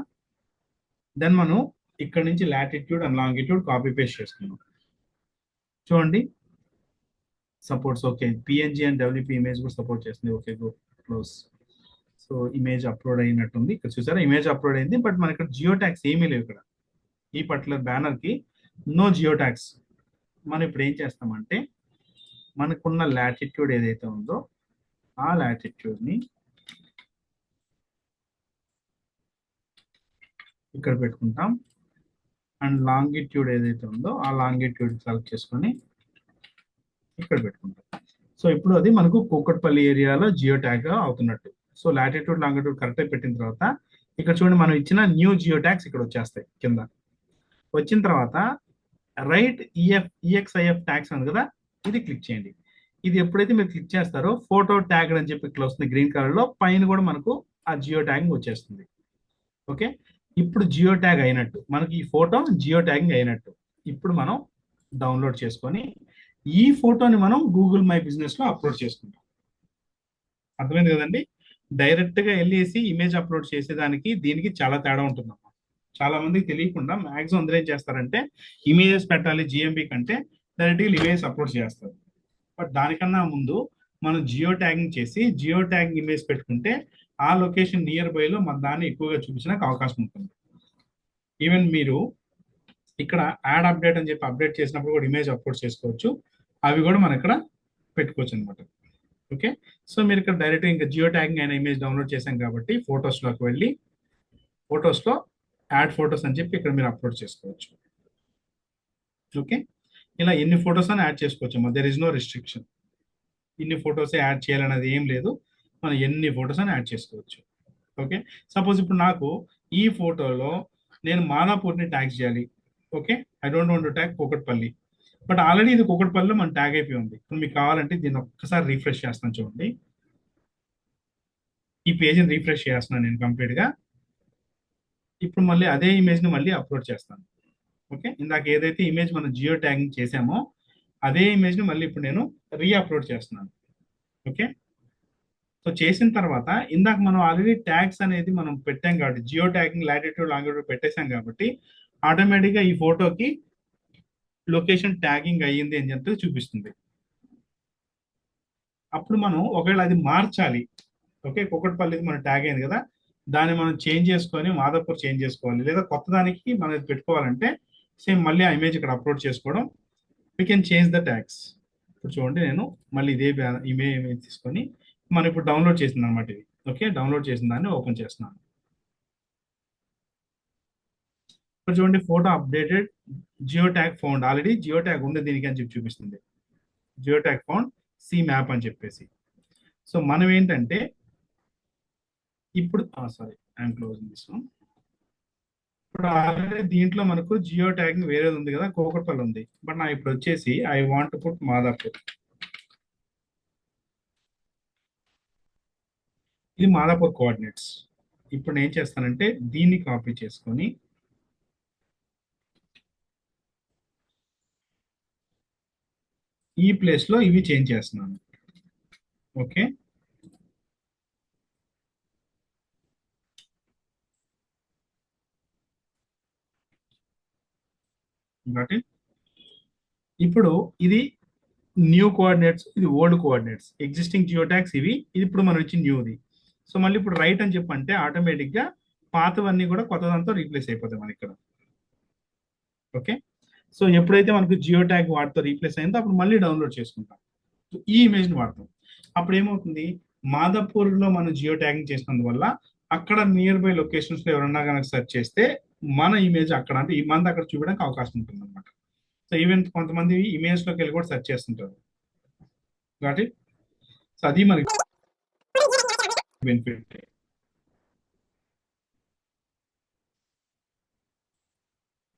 దెన్ మనం ఇక్కడ నుంచి latitude and longitude copy paste చేసుకున్నాం. చూడండి supports. Okay, PNG and WP image కూడా సపోర్ట్ చేస్తుంది. Okay, go close. So image upload అయినట్టుంది. ఇక్కడ చూసారా ఇమేజ్ అప్లోడ్ అయింది. బట్ మన ఇక్కడ జియో ట్యాగ్స్ ఏమీ లేవు. ఇక్కడ ఈ పర్టికులర్ బ్యానర్ కి నో జియో ట్యాగ్స్. మనం ఇప్పుడు ఏం చేస్తామంటే మనకున్న లాటిట్యూడ్ ఏదైతే ఉందో ఆ లాటిట్యూడ్ ని ఇక్కడ పెట్టుకుంటాం. అండ్ లాంగిట్యూడ్ ఏదైతే ఉందో ఆ లాంగిట్యూడ్ సెలెక్ట్ చేసుకొని ఇక్కడ పెట్టుకుంటాం. సో ఇప్పుడు అది మనకు కూకట్పల్లి ఏరియాలో జియో ట్యాగ్ అవుతున్నట్టు. సో లాటిట్యూడ్ లాంగిట్యూడ్ కరెక్ట్ పెట్టిన తర్వాత ఇక్కడ చూడండి మనం ఇచ్చిన న్యూ జియో ట్యాగ్స్ ఇక్కడ వచ్చేస్తాయి. కింద వచ్చిన తర్వాత రైట్ ఈఎక్స్ఐఎఫ్ ట్యాగ్స్ ఉంది కదా, ఇది క్లిక్ చేయండి. ఇది ఎప్పుడైతే మీరు క్లిక్ చేస్తారో ఫోటో ట్యాగ్ అని చెప్పి ఇట్లా వస్తుంది గ్రీన్ కలర్ లో. పైన కూడా మనకు ఆ జియో ట్యాగింగ్ వచ్చేస్తుంది. ఓకే, ఇప్పుడు జియో ట్యాగ్ అయినట్టు మనకి ఈ ఫోటో జియో ట్యాగింగ్ అయినట్టు. ఇప్పుడు మనం డౌన్లోడ్ చేసుకొని ఈ ఫోటోని మనం గూగుల్ మై బిజినెస్ లో అప్లోడ్ చేసుకుంటాం. అర్థమైంది కదండి? డైరెక్ట్ గా వెళ్ళేసి ఇమేజ్ అప్లోడ్ చేసేదానికి దీనికి చాలా తేడా ఉంటుందమ్మా. చాలా మందికి తెలియకుండా మాక్సిమం అందరూ ఏం చేస్తారంటే ఇమేజెస్ పెట్టాలి జిఎంబి కంటే డైరెక్ట్ గా ఇమేజ్ అప్లోడ్ చేస్తారు. బట్ దానికన్నా ముందు మనం జియో ట్యాగింగ్ చేసి జియో ట్యాగింగ్ ఇమేజ్ పెట్టుకుంటే ఆ లొకేషన్ నియర్ బై లో మన దాన్ని ఎక్కువగా చూపించడానికి అవకాశం ఉంటుంది. ఈవెన్ మీరు ఇక్కడ యాడ్ అప్డేట్ అని చెప్పి అప్డేట్ చేసినప్పుడు కూడా ఇమేజ్ అప్లోడ్ చేసుకోవచ్చు. అవి కూడా మనం ఇక్కడ పెట్టుకోవచ్చు అనమాట. ఓకే, సో మీరు ఇక్కడ డైరెక్ట్ ఇంకా జియో ట్యాగింగ్ అయిన ఇమేజ్ డౌన్లోడ్ చేశాం కాబట్టి ఫొటోస్ లోకి వెళ్ళి ఫొటోస్ లో యాడ్ ఫొటోస్ అని చెప్పి ఇక్కడ మీరు అప్లోడ్ చేసుకోవచ్చు. ఓకే, ఇలా ఎన్ని ఫొటోస్ అని యాడ్ చేసుకోవచ్చు. There is no restriction. ఇన్ని ఫొటోస్ యాడ్ చేయాలనేది ఏం లేదు. మనం ఎన్ని ఫొటోస్ అని యాడ్ చేసుకోవచ్చు. ఓకే, సపోజ్ ఇప్పుడు నాకు ఈ ఫోటోలో నేను మాదాపూర్ని ట్యాగ్ చేయాలి. Okay, I don't want to tag Kukatpally. But already ఇది కూకట్పల్లిలో మన ట్యాగ్ అయిపోయి ఉంది. ఇప్పుడు మీకు కావాలంటే దీన్ని ఒక్కసారి రీఫ్రెష్ చేస్తాను చూడండి. ఈ పేజీని రీఫ్రెష్ చేస్తున్నాను నేను కంప్లీట్ గా. ఇప్పుడు మళ్ళీ అదే ఇమేజ్ ని మళ్ళీ అప్లోడ్ చేస్తాను. ఓకే, ఇందాక ఏదైతే ఇమేజ్ మనం జియో ట్యాగింగ్ చేసామో అదే ఇమేజ్ ని మళ్ళీ ఇప్పుడు నేను అప్లోడ్ చేస్తున్నాను. ఓకే, సో చేసిన తర్వాత ఇందాక మనం ఆల్రెడీ ట్యాగ్స్ అనేది మనం పెట్టాం కాబట్టి జియో ట్యాగింగ్ లాటిట్యూడ్ లాంగిట్యూడ్ పెట్టేశాం కాబట్టి ఆటోమేటిక్ గా ఈ ఫోటోకి లొకేషన్ ట్యాగింగ్ అయ్యింది అని చెప్పి చూపిస్తుంది. అప్పుడు మనం ఒకవేళ అది మార్చాలి. ఓకే, కూకట్పల్లిది మనం ట్యాగ్ అయింది కదా, దాన్ని మనం చేంజ్ చేసుకొని మాదాపూర్ చేంజ్ చేసుకోవాలి, లేదా కొత్త దానికి మనం ఇది పెట్టుకోవాలంటే సేమ్ మళ్ళీ ఆ ఇమేజ్ ఇక్కడ అప్లోడ్ చేసుకోవడం. We can change the tags. ఇప్పుడు చూడండి, నేను మళ్ళీ ఇదే ఇమేజ్ తీసుకొని మనం ఇప్పుడు డౌన్లోడ్ చేసింది అనమాట ఇది. ఓకే, డౌన్లోడ్ చేసిన దాన్ని ఓపెన్ చేస్తున్నాను. ఇప్పుడు చూడండి, photo updated, geo tag found. Already geo tag ఉంది దీనికి అని చెప్పి చూపిస్తుంది. Geo tag found see map అని చెప్పేసి. సో మనం ఏంటంటే ఇప్పుడు sorry, I'm closing this one. ఇప్పుడు ఆల్రెడీ దీంట్లో మనకు జియో ట్యాగ్ వేరేది ఉంది కదా, కోకట్పల్లి ఉంది. బట్ నా ఇప్పుడు వచ్చేసి ఐ వాంట్ పుట్ మాదాపూర్. ఇది మాదాపూర్ కోఆర్డినేట్స్. ఇప్పుడు నేను ఏం చేస్తానంటే దీన్ని కాపీ చేసుకొని ఈ ప్లేస్ లో ఇవి చేంజ్ చేస్తున్నాను. ఓకే, ఇప్పుడు ఇది న్యూ కోఆర్డినేట్స్, ఇది old coordinates. Existing geo tags ఇవి, ఇది ఇప్పుడు మనం ఇచ్చిన న్యూది. సో మళ్ళీ ఇప్పుడు రైట్ అని చెప్పంటే ఆటోమేటిక్ గా పాతవన్నీ కూడా కొత్త దాంతో రీప్లేస్ అయిపోతాయి మనకి ఇక్కడ. ఓకే, సో ఎప్పుడైతే మనకు జియో ట్యాగ్ వాటితో రీప్లేస్ అయిందో అప్పుడు మళ్ళీ డౌన్లోడ్ చేసుకుంటాం. ఈ ఇమేజ్ ని వాడతాం. అప్పుడు ఏమవుతుంది, మాదాపూర్ లో మనం జియో ట్యాగింగ్ చేసినందువల్ల అక్కడ నియర్ బై లొకేషన్స్ లో ఎవరన్నా కనుక సెర్చ్ చేస్తే మన ఇమేజ్ అక్కడ, అంటే ఈ మంది అక్కడ చూపించడానికి అవకాశం ఉంటుంది అనమాట. సో ఈవెన్ కొంతమంది ఇమేజ్ లోకి వెళ్ళి కూడా సెర్చ్ చేస్తుంటారు. కాబట్టి సో అది మనకి బెనిఫిట్.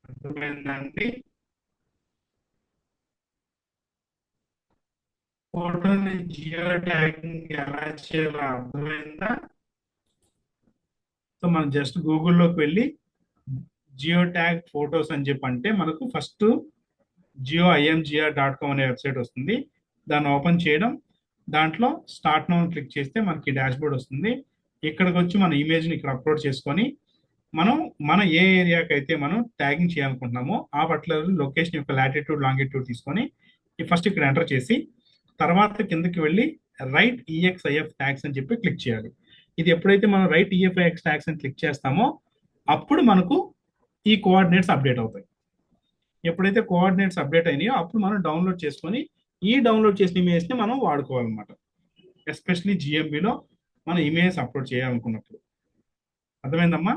అర్థమైందండి? ఫోటోని జియో ట్యాగింగ్ ఎలా చేయాలో అర్థమైందా? సో మనం జస్ట్ గూగుల్లోకి వెళ్ళి జియో ట్యాగ్ ఫోటోస్ అని చెప్పి అంటే మనకు ఫస్ట్ జియో.imgr.com అనే వెబ్సైట్ వస్తుంది. దాన్ని ఓపెన్ చేయడం, దాంట్లో స్టార్ట్ నౌ క్లిక్ చేస్తే మనకి డాష్ బోర్డ్ వస్తుంది. ఇక్కడికి వచ్చి మన ఇమేజ్ని ఇక్కడ అప్లోడ్ చేసుకొని మనం మన ఏ ఏరియాకి అయితే మనం ట్యాగింగ్ చేయాలనుకుంటున్నామో ఆ పర్టికులర్ లొకేషన్ యొక్క లాటిట్యూడ్ లాంగిట్యూడ్ తీసుకొని ఫస్ట్ ఇక్కడ ఎంటర్ చేసి తర్వాత కిందకి వెళ్ళి రైట్ ఈఎక్స్ఐఎఫ్ ట్యాగ్స్ అని చెప్పి క్లిక్ చేయాలి. ఇది ఎప్పుడైతే మనం రైట్ ఈఎఫ్ఐఎక్స్ ట్యాగ్స్ అని క్లిక్ చేస్తామో అప్పుడు మనకు ఈ కోఆర్డినేట్స్ అప్డేట్ అవుతాయి. ఎప్పుడైతే కోఆర్డినేట్స్ అప్డేట్ అయినాయో అప్పుడు మనం డౌన్లోడ్ చేసుకొని ఈ డౌన్లోడ్ చేసిన ఇమేజ్ని మనం వాడుకోవాలన్నమాట. ఎస్పెషలీ జిఎంబిలో మనం ఇమేజ్ అప్లోడ్ చేయాలనుకున్నప్పుడు. అర్థమైందమ్మా?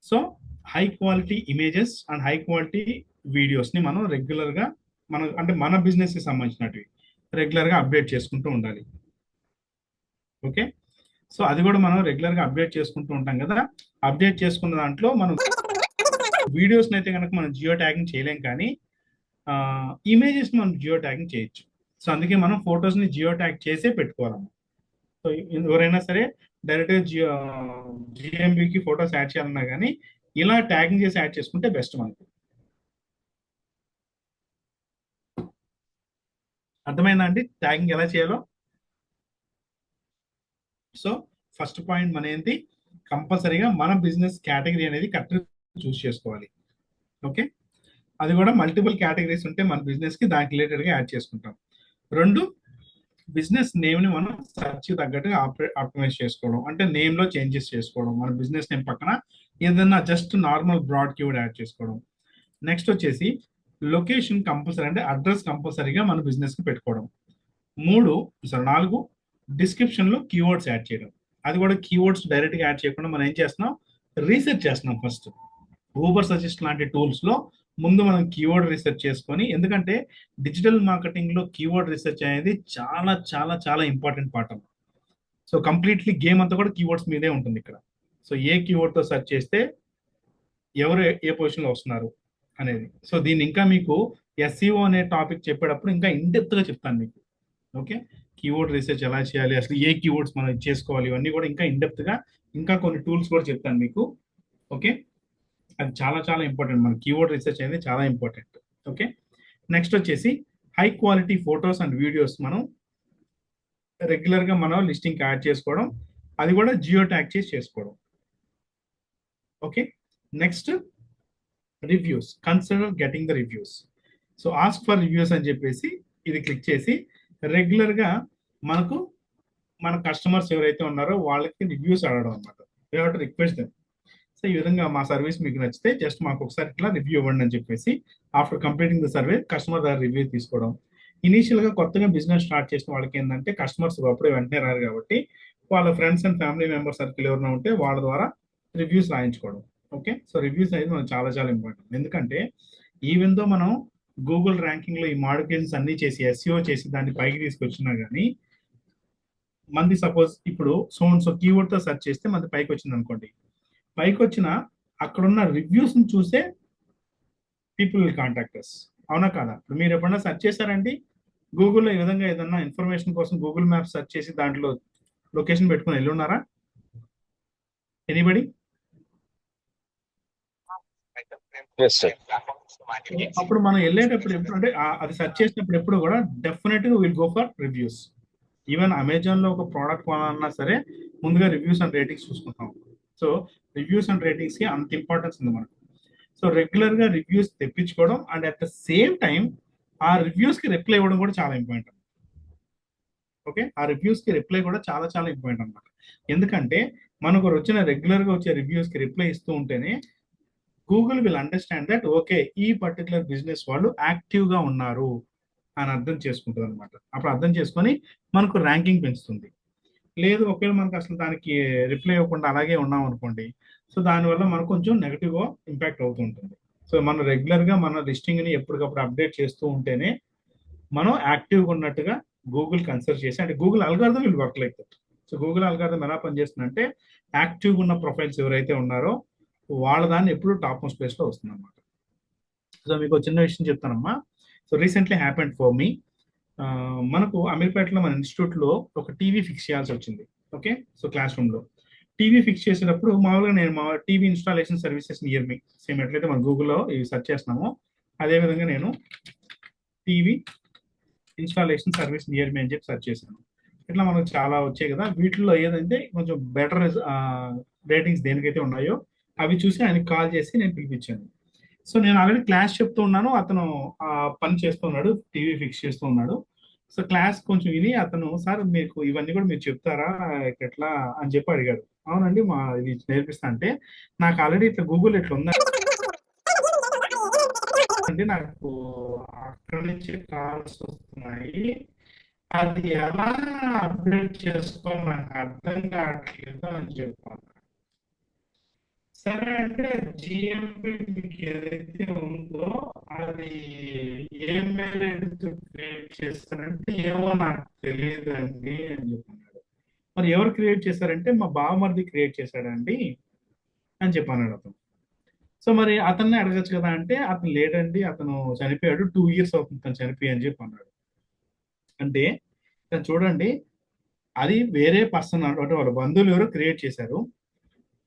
So high quality images and high quality వీడియోస్ని మనం రెగ్యులర్గా మన బిజినెస్కి సంబంధించినవి రెగ్యులర్గా అప్డేట్ చేసుకుంటూ ఉండాలి. ఓకే, సో అది కూడా మనం రెగ్యులర్గా అప్డేట్ చేసుకుంటూ ఉంటాం కదా. అప్డేట్ చేసుకున్న దాంట్లో మనం వీడియోస్ని అయితే కనుక మనం జియో ట్యాగింగ్ చేయలేం, కానీ ఇమేజెస్ని మనం జియో ట్యాగింగ్ చేయొచ్చు. సో అందుకే మనం ఫొటోస్ని జియో ట్యాగ్ చేసే పెట్టుకోవాలమ్మా. సో ఎవరైనా సరే డైరెక్ట్గా జిఎంబికి ఫొటోస్ యాడ్ చేయాలన్నా కానీ ఇలా ట్యాగింగ్ చేసి యాడ్ చేసుకుంటే బెస్ట్ మనకు. అర్థమైందా అండి ట్యాగింగ్ ఎలా చేయాలో? సో ఫస్ట్ పాయింట్ మన ఏంటి, కంపల్సరీగా మన బిజినెస్ కేటగిరీ అనేది కరెక్ట్ చూస్ చేసుకోవాలి. ఓకే, అది కూడా మల్టిపుల్ కేటగిరీస్ ఉంటే మన బిజినెస్ కి దానికి రిలేటెడ్ గా యాడ్ చేసుకుంటాం. రెండు, బిజినెస్ నేమ్ ని మనం సర్చ్ తగ్గట్టుగా ఆప్టిమైజ్ చేసుకోవడం, అంటే నేమ్ లో చేంజెస్ చేసుకోవడం, మన బిజినెస్ నేమ్ పక్కన ఏదన్నా just normal broad keyword add చేసుకోవడం. నెక్స్ట్ వచ్చేసి లొకేషన్ కంపల్సరీ, అంటే అడ్రస్ కంపల్సరీగా మన బిజినెస్ కి పెట్టుకోవడం. నాలుగు, డిస్క్రిప్షన్ లో కీవర్డ్స్ యాడ్ చేయడం. అది కూడా కీవర్డ్స్ డైరెక్ట్ గా యాడ్ చేయకుండా మనం ఏం చేస్తున్నాం, రీసెర్చ్ చేస్తున్నాం. ఫస్ట్ ఊబర్ సజెస్ట్ లాంటి టూల్స్ లో ముందు మనం కీవర్డ్ రీసెర్చ్ చేసుకొని, ఎందుకంటే డిజిటల్ మార్కెటింగ్ లో కీవర్డ్ రీసెర్చ్ అనేది చాలా చాలా చాలా important part. So completely game అంతా కూడా కీవర్డ్స్ మీదే ఉంటుంది ఇక్కడ. సో ఏ కీవర్డ్ తో సెర్చ్ చేస్తే ఎవరు ఏ పొజిషన్ లో వస్తున్నారు అనేది. సో దీన్ని ఇంకా మీకు ఎస్ఈఓ అనే టాపిక్ చెప్పేటప్పుడు ఇంకా ఇన్డెప్త్ గా చెప్తాను మీకు. ఓకే, కీవర్డ్ రీసెర్చ్ ఎలా చేయాలి, అసలు ఏ కీవర్డ్స్ మనం చేసుకోవాలి, ఇవన్నీ కూడా ఇంకా ఇన్డెప్త్ గా ఇంకా కొన్ని టూల్స్ కూడా చెప్తాను మీకు. ఓకే, అది చాలా చాలా ఇంపార్టెంట్. మన కీవర్డ్ రీసెర్చ్ అనేది చాలా ఇంపార్టెంట్. ఓకే, నెక్స్ట్ వచ్చేసి high quality photos and videos మనం రెగ్యులర్ గా మనం లిస్టింగ్ యాడ్ చేసుకోవడం, అది కూడా జియో ట్యాగ్ చేసి చేసుకోవడం. Okay, next reviews, consider getting the reviews. So ask for reviews అని చెప్పేసి ఇది క్లిక్ చేసి రెగ్యులర్ గా మనకు మన కస్టమర్స్ ఎవరైతే ఉన్నారో వాళ్ళకి రివ్యూస్ అడగడం అనమాట. We have to request them. So ఈ విధంగా మా సర్వీస్ మీకు నచ్చితే జస్ట్ మాకు ఒకసారి ఇట్లా రివ్యూ ఇవ్వండి అని చెప్పేసి after completing the survey customer దగ్గర రివ్యూ తీసుకోవడం. ఇనీషియల్ గా కొత్తగా బిజినెస్ స్టార్ట్ చేసిన వాళ్ళకి ఏంటంటే కస్టమర్స్ అప్పుడే వెంటనే రారు కాబట్టి వాళ్ళ friends and family member circle ఎవరైనా ఉంటే వాళ్ళ ద్వారా రివ్యూస్ రాయించుకోవడం. ఓకే, సో రివ్యూస్ అనేది మనకు చాలా చాలా ఇంపార్టెంట్. ఎందుకంటే ఈవెన్ దో మనం గూగుల్ ర్యాంకింగ్ లో ఈ మోడిఫికేషన్స్ అన్ని చేసి ఎస్ఈఓ చేసి దాన్ని పైకి తీసుకొచ్చినా కానీ మంది సపోజ్ ఇప్పుడు సో కీవర్డ్ తో సెర్చ్ చేస్తే మంది పైకి వచ్చింది అనుకోండి, పైకి వచ్చిన అక్కడున్న రివ్యూస్ ని చూసే పీపుల్ విల్ కాంటాక్ట్ అస్. అవునా కాదా? ఇప్పుడు మీరు ఎప్పుడైనా సెర్చ్ చేశారండి గూగుల్లో ఈ విధంగా ఏదన్నా ఇన్ఫర్మేషన్ కోసం గూగుల్ మ్యాప్ సెర్చ్ చేసి దాంట్లో లొకేషన్ పెట్టుకుని వెళ్ళి ఉన్నారా? ఎనీబడి? అప్పుడు మనం వెళ్ళేటప్పుడు ఎప్పుడు అంటే అది సెర్చ్ చేసినప్పుడు ఎప్పుడు కూడా డెఫినెట్ గా will go for reviews. Even Amazon లో ఒక ప్రోడక్ట్ కొనాలన్నా సరే ముందుగా రివ్యూస్ అండ్ రేటింగ్స్ చూసుకుంటాం. సో రివ్యూస్ అండ్ రేటింగ్స్ కి అంత ఇంపార్టెన్స్ ఉంది మనకు. సో రెగ్యులర్ గా రివ్యూస్ తెప్పించుకోవడం and at the same time ఆ రివ్యూస్ కి రిప్లై ఇవ్వడం కూడా చాలా ఇంపార్టెంట్. ఓకే, ఆ రివ్యూస్ కి రిప్లై కూడా చాలా చాలా ఇంపార్టెంట్ అనమాట. ఎందుకంటే మనకు వచ్చిన రెగ్యులర్ గా వచ్చే రివ్యూస్ కి రిప్లై ఇస్తూ ఉంటేనే Google will understand that okay ఈ పర్టికులర్ బిజినెస్ వాళ్ళు యాక్టివ్ గా ఉన్నారు అని అర్థం చేసుకుంటుంది అనమాట. అప్పుడు అర్థం చేసుకొని మనకు ర్యాంకింగ్ పెంచుతుంది. లేదు ఒకవేళ మనకు అసలు దానికి రిప్లై ఇవ్వకుండా అలాగే ఉన్నాం అనుకోండి, సో దానివల్ల మనకు కొంచెం నెగిటివ్ గా ఇంపాక్ట్ అవుతుంటుంది. సో మనం రెగ్యులర్ గా మన లిస్టింగ్ ని ఎప్పటికప్పుడు అప్డేట్ చేస్తూ ఉంటేనే మనం యాక్టివ్గా ఉన్నట్టుగా గూగుల్ కన్సిడర్ చేసి, అంటే Google algorithm will work like that. So Google algorithm ఎలా పనిచేస్తుందంటే యాక్టివ్గా ఉన్న ప్రొఫైల్స్ ఎవరైతే ఉన్నారో వాళ్ళ దాన్ని ఎప్పుడు టాప్ మోస్ట్ ప్లేస్ లో వస్తుంది అనమాట. సో మీకు చిన్న విషయం చెప్తానమ్మా. So recently happened for me, మనకు అమీర్పేటలో మన ఇన్స్టిట్యూట్ లో ఒక టీవీ ఫిక్స్ చేయాల్సి వచ్చింది. ఓకే, సో క్లాస్ రూమ్ లో టీవీ ఫిక్స్ చేసేటప్పుడు మామూలుగా నేను మా టీవీ ఇన్స్టాలేషన్ సర్వీసెస్ నియర్ మీ సేమ్ ఎట్లయితే మన గూగుల్లో ఇవి సెర్చ్ చేస్తున్నామో అదే విధంగా నేను టీవీ ఇన్స్టాలేషన్ సర్వీస్ నియర్ మీ అని చెప్పి సెర్చ్ చేశాను. ఇట్లా మనకు చాలా వచ్చాయి కదా, వీటిలో ఏదంటే కొంచెం బెటర్ రేటింగ్స్ దేనికైతే ఉన్నాయో అవి చూసి ఆయనకి కాల్ చేసి నేను పిలిపించాను. సో నేను ఆల్రెడీ క్లాస్ చెప్తూ ఉన్నాను, అతను ఆ పని చేస్తున్నాడు, టీవీ ఫిక్స్ చేస్తూ ఉన్నాడు. సో క్లాస్ కొంచెం విని అతను సార్ మీకు ఇవన్నీ కూడా మీరు చెప్తారా ఎట్లా అని చెప్పి అడిగాడు. అవునండి మా ఇది నేర్పిస్తా అంటే నాకు ఆల్రెడీ ఇట్లా గూగుల్ ఇట్లా ఉందా అంటే నాకు అక్కడి నుంచి కాల్స్ వస్తున్నాయి, అది ఎలా అప్డేట్ చేసుకోవాలి నాకు అర్థం కావట్లేదు అని చెప్పాను. సరే అంటే జిఎంపి మీకు ఏదైతే ఉందో అది ఏ మెయిల్ ఐడితో క్రియేట్ చేస్తారంటే ఏమో నాకు తెలియదు అండి అని చెప్పన్నాడు. మరి ఎవరు క్రియేట్ చేశారంటే మా బావమరిది క్రియేట్ చేశాడండి అని చెప్పాను అతను. సో మరి అతన్ని అడగచ్చు కదా అంటే అతను లేడండి, అతను చనిపోయాడు, 2 years అవుతుంది తను చనిపోయి అని చెప్పి అన్నాడు. అంటే తను చూడండి, అది వేరే పర్సన్ అంటే వాళ్ళ బంధువులు ఎవరో క్రియేట్ చేశారు.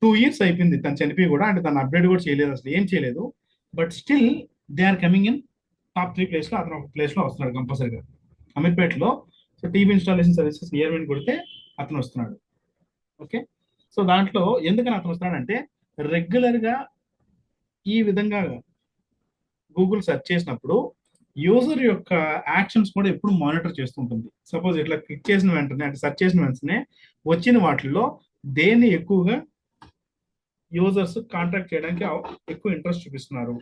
2 years అయిపోయింది తను చనిపోయి కూడా, అంటే తను అప్డేట్ కూడా చేయలేదు, అసలు ఏం చేయలేదు. But still they are coming in top 3 place లో అతను ఒక ప్లేస్ లో వస్తున్నాడు కంపల్సరీగా అమీర్పేటలో. So TV installation services near me కొడితే అతను వస్తున్నాడు. ఓకే, సో దాంట్లో ఎందుకని అతను వస్తున్నాడంటే రెగ్యులర్ గా ఈ విధంగా గూగుల్ సెర్చ్ చేసినప్పుడు యూజర్ యొక్క యాక్షన్స్ కూడా ఎప్పుడు మానిటర్ చేస్తుంటుంది. సపోజ్ ఇట్లా క్లిక్ చేసిన వెంటనే అంటే సెర్చ్ చేసిన వెంటనే వచ్చిన వాటిల్లో దేన్ని ఎక్కువగా యూజర్స్ కాంటాక్ట్ చేయడానికి ఎక్కువ ఇంట్రెస్ట్ చూపిస్తున్నారు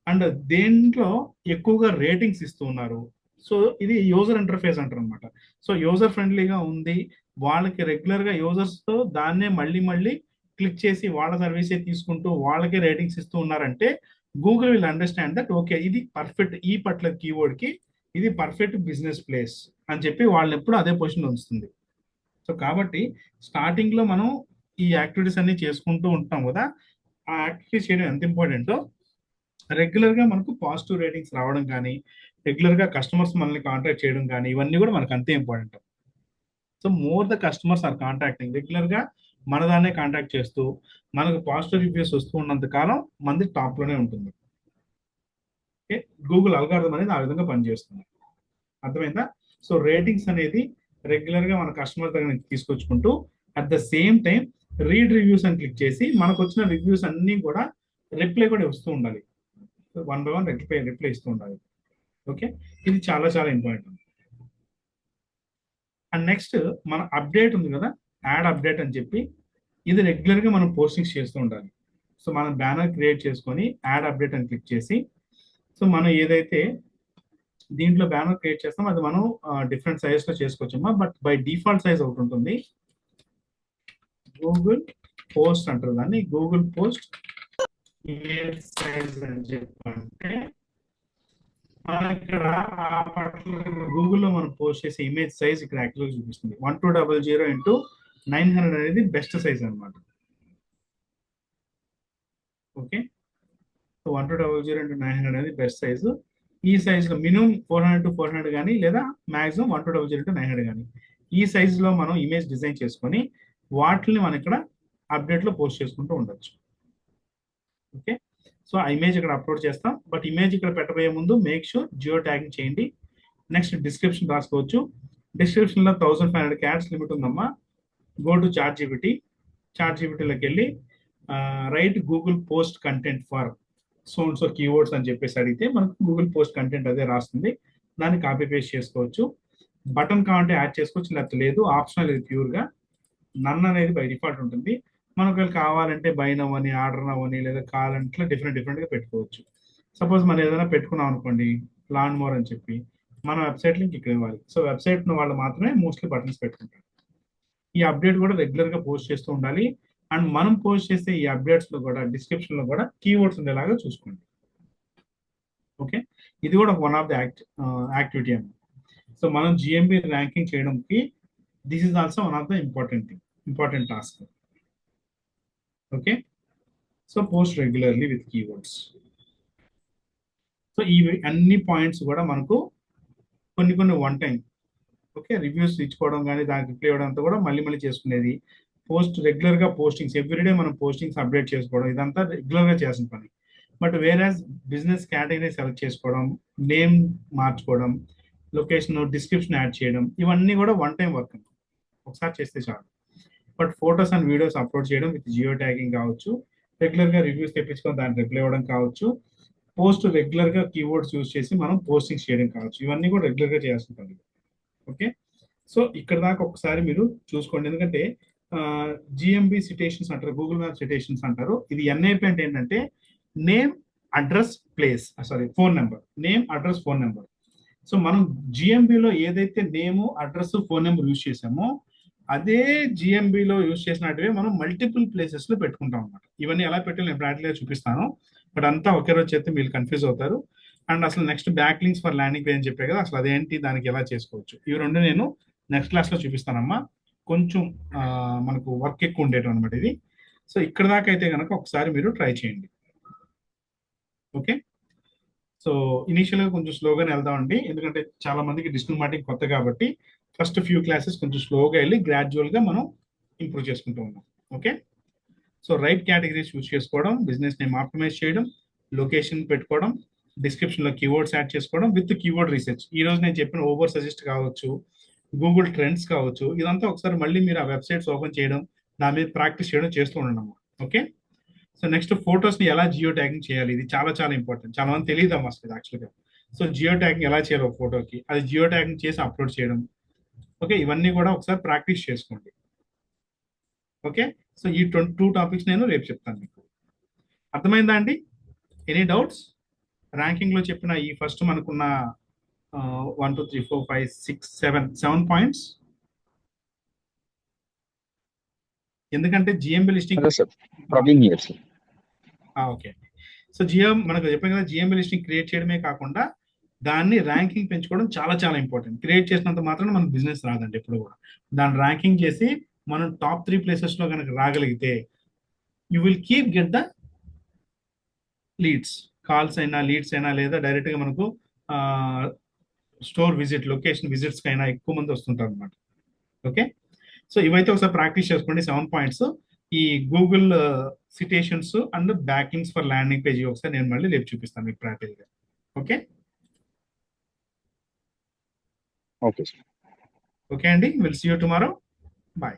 అండ్ దేంట్లో ఎక్కువగా రేటింగ్స్ ఇస్తూ ఉన్నారు. సో ఇది యూజర్ ఇంటర్ఫేస్ అంటారు అనమాట. సో యూజర్ ఫ్రెండ్లీగా ఉంది, వాళ్ళకి రెగ్యులర్ గా యూజర్స్ తో దాన్నే మళ్ళీ మళ్ళీ క్లిక్ చేసి వాళ్ళ సర్వీసే తీసుకుంటూ వాళ్ళకే రేటింగ్స్ ఇస్తూ ఉన్నారంటే Google will understand that okay ఇది పర్ఫెక్ట్, ఈ పర్టికులర్ కీవర్డ్ కి ఇది పర్ఫెక్ట్ బిజినెస్ ప్లేస్ అని చెప్పి వాళ్ళని ఎప్పుడు అదే పొజిషన్ ఉంచుతుంది. సో కాబట్టి స్టార్టింగ్ లో మనం ఈ యాక్టివిటీస్ అన్ని చేసుకుంటూ ఉంటాం కదా, ఆ యాక్టివిటీస్ చేయడం ఎంత ఇంపార్టెంటో రెగ్యులర్ గా మనకు పాజిటివ్ రేటింగ్స్ రావడం కానీ రెగ్యులర్ గా కస్టమర్స్ మనల్ని కాంటాక్ట్ చేయడం కానీ ఇవన్నీ కూడా మనకు అంతే important. So more the customers are contacting, regular గా మన దాన్నే కాంటాక్ట్ చేస్తూ మనకు పాజిటివ్ రివ్యూస్ వస్తూ ఉన్నంత కాలం మంది టాప్ లోనే ఉంటుంది. ఓకే, గూగుల్ అల్గారిథం అనేది ఆ విధంగా పనిచేస్తుంది. అర్థమైందా? సో రేటింగ్స్ అనేది రెగ్యులర్ గా మన కస్టమర్ దగ్గర నుంచి తీసుకొచ్చుకుంటూ at the same time read reviews అని క్లిక్ చేసి మనకు వచ్చిన రివ్యూస్ అన్ని కూడా రిప్లై కూడా వస్తూ ఉండాలి. 1 by 1 రిప్లై ఇస్తూ ఉండాలి. ఓకే, ఇది చాలా చాలా ఇంపార్టెంట్. అండ్ నెక్స్ట్ మన అప్డేట్ ఉంది కదా, యాడ్ అప్డేట్ అని చెప్పి, ఇది రెగ్యులర్గా మనం పోస్టింగ్స్ చేస్తూ ఉండాలి. సో మనం బ్యానర్ క్రియేట్ చేసుకొని యాడ్ అప్డేట్ అని క్లిక్ చేసి, సో మనం ఏదైతే దీంట్లో బ్యానర్ క్రియేట్ చేస్తాం అది మనం డిఫరెంట్ సైజెస్ లో చేసుకోవచ్చమ్మా. బట్ బై డిఫాల్ట్ సైజ్ ఒకటి ఉంటుంది, గూగుల్ పోస్ట్ అంటారు దాన్ని. గూగుల్ పోస్ట్ ఇమేజ్ సైజ్ అని చెప్పంటే మనం ఇక్కడ ఆ పర్టికులర్ గూగుల్లో మనం పోస్ట్ చేసే ఇమేజ్ సైజ్ ఇక్కడ యాక్చువల్గా చూపిస్తుంది. 1200 ఇంటూ 900 అనేది బెస్ట్ సైజ్ అనమాట. ఓకే, సో 1200 ఇంటూ 900 అనేది బెస్ట్ సైజు. ఈ సైజులో మినిమం 400 to 400 కానీ, లేదా మాక్సిమం 1200 ఇంటూ 900 కానీ, ఈ సైజులో మనం ఇమేజ్ డిజైన్ చేసుకొని వాటిని మనం ఇక్కడ అప్డేట్లో పోస్ట్ చేసుకుంటూ ఉండొచ్చు. ఓకే, సో ఆ ఇమేజ్ ఇక్కడ అప్లోడ్ చేస్తాం. బట్ ఇమేజ్ ఇక్కడ పెట్టబోయే ముందు మేక్ షూర్ జియో ట్యాగింగ్ చేయండి. నెక్స్ట్ డిస్క్రిప్షన్ రాసుకోవచ్చు. డిస్క్రిప్షన్లో 1500 క్యారెక్టర్స్ లిమిట్ ఉందమ్మా. గో టు చాట్ జీపీటీలోకి వెళ్ళి right Google post content for so keywords అని చెప్పేసి అడిగితే మనకు గూగుల్ పోస్ట్ కంటెంట్ అదే రాస్తుంది. దాన్ని కాపీ పేస్ట్ చేసుకోవచ్చు. బటన్ కావాలంటే యాడ్ చేసుకోవచ్చు, లేకపోతే లేదు. ఆప్షనల్, ఇది ప్యూర్గా. నన్ అనేది బై డిఫాల్ట్ ఉంటుంది. మనకు కావాలంటే బై నవ్ అని, ఆర్డర్ నవ్ అని, లేదా కావాలంటే డిఫరెంట్గా పెట్టుకోవచ్చు. సపోజ్ మనం ఏదైనా పెట్టుకున్నాం అనుకోండి, లాన్ మోర్ అని చెప్పి, మన వెబ్సైట్ లింక్ ఇక్కడ ఇవ్వాలి. సో వెబ్సైట్ వాళ్ళు మాత్రమే మోస్ట్లీ బటన్స్ పెట్టుకుంటారు. ఈ అప్డేట్ కూడా రెగ్యులర్గా పోస్ట్ చేస్తూ ఉండాలి. అండ్ మనం పోస్ట్ చేసే ఈ అప్డేట్స్లో కూడా డిస్క్రిప్షన్లో కూడా కీవర్డ్స్ ఉండేలాగా చూసుకోండి. ఓకే, ఇది కూడా వన్ ఆఫ్ ది యాక్టివిటీ అండి. సో మనం జిఎంబి ర్యాంకింగ్ చేయడానికి this is also one of the important task. Okay, so post regularly with keywords. So ఈ అన్ని పాయింట్స్ కూడా మనకు కొన్ని వన్ టైం, ఓకే, రివ్యూస్ ఇచ్చుకోవడం కానీ, దానికి రిప్లై ఇవ్వడంతో కూడా మళ్ళీ చేసుకునేది. పోస్ట్ రెగ్యులర్గా పోస్టింగ్స్ ఎవ్రీడే మనం పోస్టింగ్స్ అప్డేట్ చేసుకోవడం, ఇదంతా రెగ్యులర్గా చేసిన పని. But whereas business category select చేసుకోవడం, నేమ్ మార్చుకోవడం, లొకేషన్, డిస్క్రిప్షన్ యాడ్ చేయడం, ఇవన్నీ కూడా వన్ టైం వర్క్, ఒకసారి చేస్తే చాలు. But photos and videos upload చేయడం విత్ జియో ట్యాగింగ్ కావచ్చు, రెగ్యులర్గా రివ్యూస్ తెప్పించుకొని దానికి రిప్లై ఇవ్వడం కావచ్చు, పోస్ట్ రెగ్యులర్గా కీవర్డ్స్ యూజ్ చేసి మనం పోస్టింగ్స్ చేయడం కావచ్చు, ఇవన్నీ కూడా రెగ్యులర్గా చేయాల్సిన పని. ఓకే, సో ఇక్కడ దాకా ఒకసారి మీరు చూసుకోండి. ఎందుకంటే జిఎంబి సిటేషన్స్ అంటారు, గూగుల్ మ్యాప్ సిటేషన్స్ అంటారు. ఇది ఎన్ఐపి అంటే ఏంటంటే name address place, phone number, name address phone number. So మనం జిఎంబిలో ఏదైతే name address phone number use చేసామో అదే జిఎంబిలో యూజ్ చేసినట్టువే మనం మల్టిపుల్ ప్లేసెస్ లో పెట్టుకుంటాం అన్నమాట. ఇవన్నీ ఎలా పెట్టాలో నేను ప్రాక్టికల్గా చూపిస్తాను. బట్ అంతా ఒకే రోజు చేస్తే మీరు కన్ఫ్యూజ్ అవుతారు. అండ్ అసలు next back links for landing page అని చెప్పే కదా, అసలు అదేంటి, దానికి ఎలా చేసుకోవచ్చు, ఇవి రెండు నేను నెక్స్ట్ క్లాస్లో చూపిస్తానమ్మా. కొంచెం మనకు వర్క్ ఎక్కువ ఉండేటం అనమాట ఇది. సో ఇక్కడ దాకా అయితే కనుక ఒకసారి మీరు ట్రై చేయండి. ఓకే, సో ఇనీషియల్గా కొంచెం స్లోగానే వెళ్దామండి, ఎందుకంటే చాలా మందికి డిజిటల్ మార్కెటింగ్ కొత్త కాబట్టి ఫస్ట్ ఫ్యూ క్లాసెస్ కొంచెం స్లోగా వెళ్ళి గ్రాడ్యువల్గా మనం ఇంప్రూవ్ చేసుకుంటూ ఉన్నాం. Okay, so right categories use చేసుకోవడం, బిజినెస్ నేమ్ ఆప్టిమైజ్ చేయడం, లొకేషన్ పెట్టుకోవడం, డిస్క్రిప్షన్లో కీవర్డ్స్ యాడ్ చేసుకోవడం విత్ కీవర్డ్ రీసెర్చ్. ఈ రోజు నేను చెప్పిన ఓవర్ సజెస్ట్ కావచ్చు, గూగుల్ ట్రెండ్స్ కావచ్చు, ఇదంతా ఒకసారి మళ్ళీ మీరు ఆ వెబ్సైట్స్ ఓపెన్ చేయడం, దాని మీద ప్రాక్టీస్ చేయడం చేస్తూ ఉండడం. ఓకే, సో నెక్స్ట్ ఫొటోస్ని ఎలా జియో ట్యాగింగ్ చేయాలి, ఇది చాలా ఇంపార్టెంట్. చాలా మంది తెలియదు అమ్మా అసలు యాక్చువల్గా. సో జియో ట్యాగింగ్ ఎలా చేయాలి ఒక ఫోటోకి, అది జియో ట్యాగింగ్ చేసి అప్లోడ్ చేయడం. ఓకే, ఇవన్నీ కూడా ఒకసారి ప్రాక్టీస్ చేసుకోండి. ఓకే, సో ఈ 2 టాపిక్స్ నేను రేపు చెప్తాను మీకు. అర్థమైందా అండి? Any doubts? ర్యాంకింగ్లో చెప్పిన ఈ ఫస్ట్ మనకున్న 1 2 3 4 5 6 7 పాయింట్స్. ఎందుకంటే జిఎంబి లిస్టింగ్ ఓకే, సో మనకు చెప్పాను కదా, జిఎంబి లిస్టింగ్ క్రియేట్ చేయడమే కాకుండా దాన్ని ర్యాంకింగ్ పెంచుకోవడం చాలా ఇంపార్టెంట్. క్రియేట్ చేసినంత మాత్రం మన బిజినెస్ రాదండి ఎప్పుడు కూడా. దాన్ని ర్యాంకింగ్ చేసి మనం టాప్ 3 ప్లేసెస్లో కనుక రాగలిగితే you will keep get the leads, calls అయినా లీడ్స్ అయినా, లేదా డైరెక్ట్గా మనకు స్టోర్ విజిట్, లొకేషన్ విజిట్స్కి అయినా ఎక్కువ మంది వస్తుంటారు అనమాట. ఓకే, సో ఇవైతే ఒకసారి ప్రాక్టీస్ చేసుకోండి. 7 పాయింట్స్, ఈ Google citations and backlinks for landing page ఒకసారి నేను మళ్ళీ రేపు చూపిస్తాను మీకు ప్రాక్టికల్గా. ఓకే ఓకే అండి, will see you tomorrow. Bye.